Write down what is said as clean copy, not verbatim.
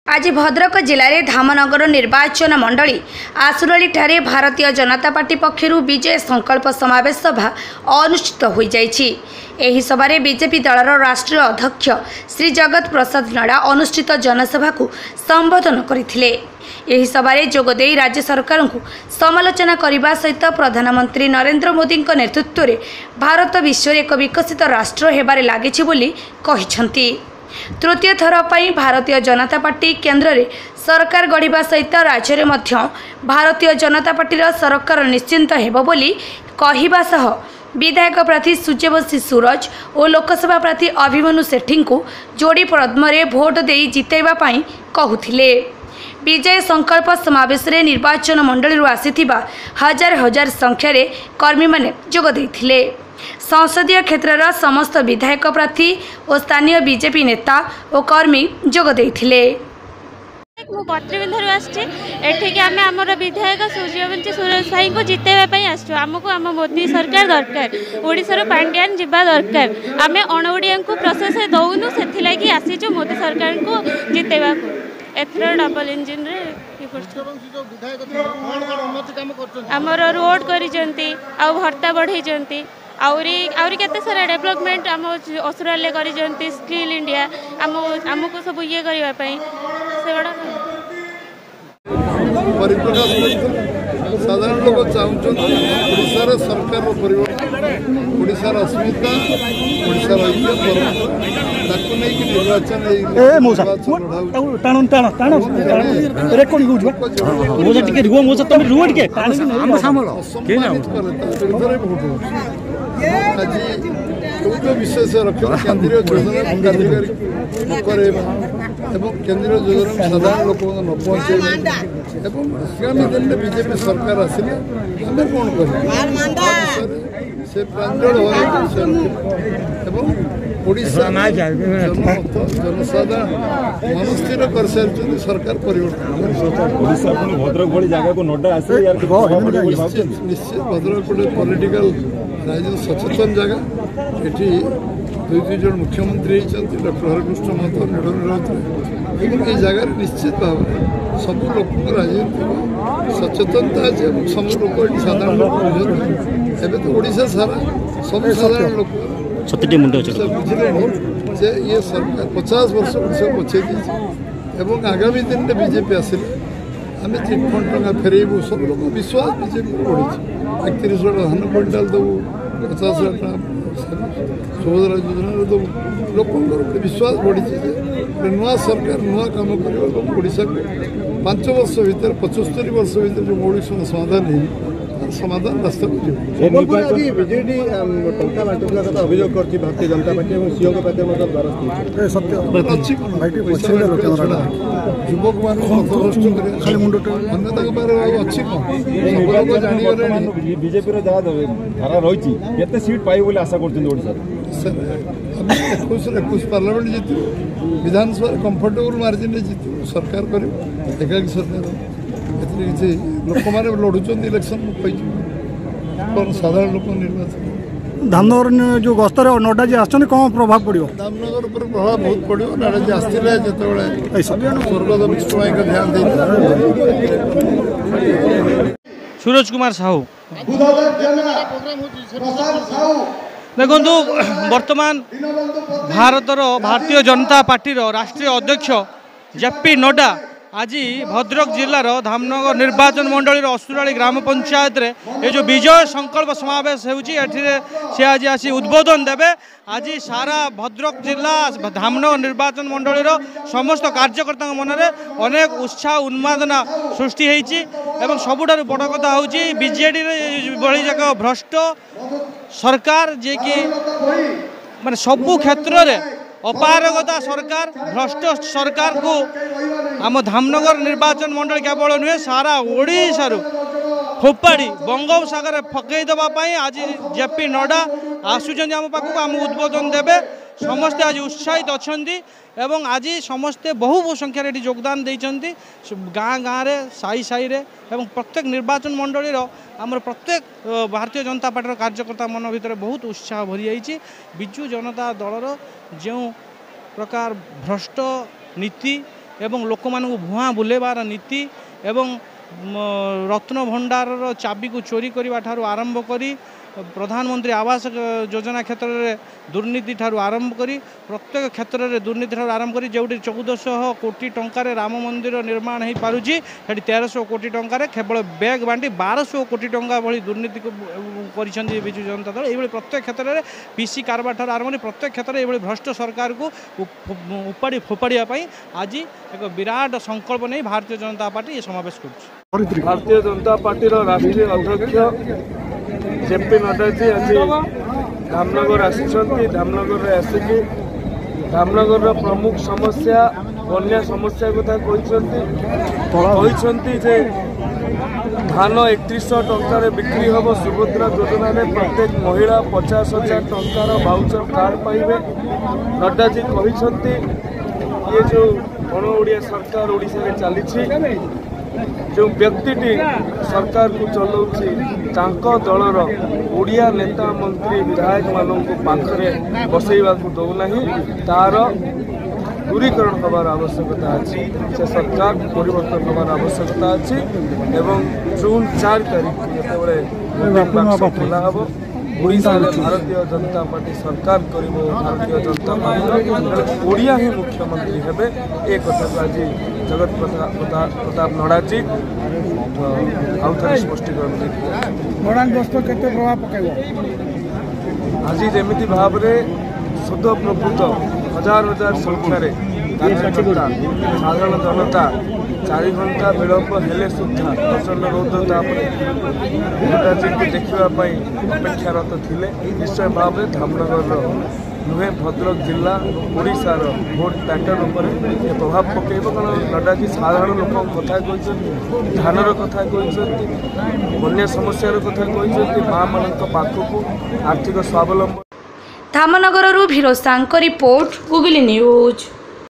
आज भद्रक जिले में धामनगर निर्वाचन मंडली आसुराली ठारे भारतीय जनता पार्टी पक्षर विजय संकल्प समावेश सभा अनुष्ठित हो जाइछि। एही सभारे बीजेपी दलर राष्ट्रीय अध्यक्ष श्री जगत प्रसाद नड्डा अनुष्ठित जनसभा को संबोधन करथिले। एही सभारे जोगदे राज्य सरकार को समालोचना करने सहित प्रधानमंत्री नरेंद्र मोदी नेतृत्व में भारत विश्व एक विकसित राष्ट्र हेबारे लागिछि बोली कहिसंती। तृतीय थर पर भारतीय जनता पार्टी केन्द्र में सरकार गढ़ा सहित राज्य में भारतीय जनता पार्टी सरकार निश्चिंत हेबो बोली कहवा सह विधायक प्रार्थी सूर्यवंशी सूरज और लोकसभा प्रार्थी अभिमन्यु सेठी को जोड़ी पद्मरे भोट दे जितैबा पई कहूथिले। विजय संकल्प समावेश रे निर्वाचन मंडली आसीथिबा हजार हजार संख्यार कर्मी माने जोग देथिले। संसदीय क्षेत्र समस्त विधायक प्रार्थी और स्थानीय बीजेपी नेता और कर्मी जोग देथिले। मु पत्रबंधर आठिक आम आमर विधायक सूर्यवंशी सूरज भाई को जितेबाई आमको आम मोदी सरकार दरकार ओडिशार पांड्यान जीवा दरकार आम अणओडिया को प्रोसेस दौनु से आसीचु मोदी सरकार को जितेबा एथर डबल इंजिन रे आमर रोड करिसेंती आ भत्ता बढ़ाई आउरी केते सारा डेवलपमेंट आम असुराले करिसेंती स्किल इंडिया आमको सब ये करबा पई सेगडा परिप्रकाश साधारण लोग चाहते ओडिशार सरकार ओडिशार अस्मिता ओडिशार निर्वाचन विशेष केंद्रीय योजना कार्यकारी केंद्रीय योजना साधारण लोक न पहुँचे आगामी दिन में बीजेपी सरकार आसिले आम कौन कर से प्रांजल ओडिशा जनसाधारण मनस्थिर कर सारी सरकार परिवर्तन भद्रक भली जगह को नड्डा निश्चित भद्रक गोटे पॉलिटिकल राजनीति सचेतन जगह ये दुई जन मुख्यमंत्री डॉक्टर हरकृष्ण महतो निडर ये जगार निश्चित भाव सब लोक राजनीति सचेतनता अच्छे सब लोक साधारण लोक बुझे तो ओडिशा सारा सब साधारण लोक बुझे ये सरकार 50 वर्ष ओडिशा पछे दी आगामी दिन में बीजेपी आसिले आम चिटफंड टंका फेरबू सब लोग विश्वास बीजेपी बढ़ी 31 धान क्विंटाल देवु 50,000 सुभद्रा योजना देवु लोक विश्वास बढ़ी नुआ सरकार नुआ कम करशा को 5 वर्ष भितर 75 वर्ष भितर जो मौलिक समाधान है समाधान रास्ता को बीजेडी टंका बांटुला कथा अभियोग करछि भारतीय जनता पार्टी और सीओ के पाते मतलब द्वारा सत्य युवक मान पथभ्रष्ट कर खाली मुंड अन्यता अच्छी कौन जानी बीजेपी रो जगह धारा रही केते सीट पाई बोले आशा करछन ओडिसा आम 21 पार्लियामेंट जीतु विधानसभा कंफर्टेबल मार्जिन जीतु सरकार कर एकाकी सरकार लोक मैंने लड़ुंट इलेक्शन कौन साधारण लोक निर्वाचन धामनगर जो गस्तर नड्डा जी आसछन कौन प्रभाव पड़ो धामनगर पर प्रभाव बहुत पड़ो नड्डा जी आसते जो स्वर्गत विष्णु भाई का ध्यान दे सूरज कुमार साहू देखु वर्तमान भारतीय जनता पार्टी राष्ट्रीय अध्यक्ष जेपी नड्डा आज भद्रक जिलार धामनगर निर्वाचन मंडली असुराली ग्राम पंचायत रे ये जो विजय संकल्प समावेश से आज आसी उद्बोधन देवे। आज सारा भद्रक जिला धामनगर निर्वाचन मंडली समस्त कार्यकर्ता मन में अनेक उत्साह उन्मादना सृष्टि होती सबुठार बड़ कथा हूँ बीजेडी बड़ी जाक भ्रष्ट सरकार जे कि माने सबु क्षेत्र में अपारगता सरकार भ्रष्ट सरकार को आम धामनगर निर्वाचन मंडल केवल नुहे सारा ओडिशारू फोपाड़ी बंगोपसागर फकई देवाई आज जेपी नड्डा आसुचंदी आम पाखक आम उद्बोधन देवे। समस्ते आज उत्साहित अच्छा आज समस्ते बहु संख्यार ये योगदान देते गाँ गाँव में साई साई रे प्रत्येक निर्वाचन मंडली आमर प्रत्येक भारतीय जनता पार्टी कार्यकर्ता मन भितर बहुत उत्साह भरी जाइए। बिजु जनता दलर जो प्रकार भ्रष्ट नीति एवं लोक मानू भुआ बुलेबार नीति एवं रत्न भंडार चाबी को चोरी करने ठारू आरंभ करी प्रधानमंत्री आवास योजना क्षेत्र में दुर्नीति ठारू आरंभ करी प्रत्येक क्षेत्र में दुर्नीति ठारू आरंभ करी जो 1400 कोटी टंकार राम मंदिर निर्माण हो पारुची 1300 कोटी टंकार केवल बैग बांटी 1200 कोटी टंका भली दुर्नीति करिसेंती बिजु जनता दल ये प्रत्येक क्षेत्र में पीसी कारबार ठारू आरंभ करी प्रत्येक क्षेत्र में ये भ्रष्ट सरकार को उपाड़ी फोपाड़िया आज एक विराट संकल्प नहीं भारतीय जनता पार्टी ये समावेश कर भारतीय जनता पार्टी राष्ट्रीय अध्यक्ष जेपी नड्डा जी आज धामनगर आसिछंती धामनगर रे आसिकी धामनगर प्रमुख समस्या बन्या समस्या कथा कहते जे धान 3100 टंकार बिक्री हम सुभद्रा योजना रे प्रत्येक महिला 50,000 टंकार वाउचर कार्ड पाइबे नड्डा जी कहते ये जो गण ओडिया सरकार ओडिशा रे चली जो व्यक्तिटी सरकार को चलाउछि तांको दलर ओडिया नेता मंत्री विधायक मानक पाखरे बसैवा को दौना तार दूरीकरण हमार आवश्यकता अच्छी से सरकार परिवर्तन हमार आवश्यकता अच्छी एवं जून 4 तारीख जो खोला हम ओडिशा भारतीय जनता पार्टी सरकार करिब भारतीय जनता पार्टी ओडिया ही मुख्यमंत्री हेबे एक कथा को आज जगत प्रताप नड्डा जी आउ थे स्पष्टीकरण केते प्रभाव पकाइबो आज जमी भाव में शुद्ध प्रभुत हजार हजार संख्यार कार्यकर्ता साधारण जनता 4 घंटा विलंब हेले सुधा प्रचंड रौद्रता नड्डा जी देखापी अपेक्षारत थे निश्चय भाव में धामनगर नुहे भद्रक जिला ओडिशार भोट पैटर्न उपर ये प्रभाव पकेब कारण नड्डा जी साधारण लोक कथा कहते धानर कथा कहते बन्या समस्यार कथा कहते माँ मान पाखक आर्थिक स्वावलंबन धामनगररू भिरोज सांको रिपोर्ट गुगली न्यूज।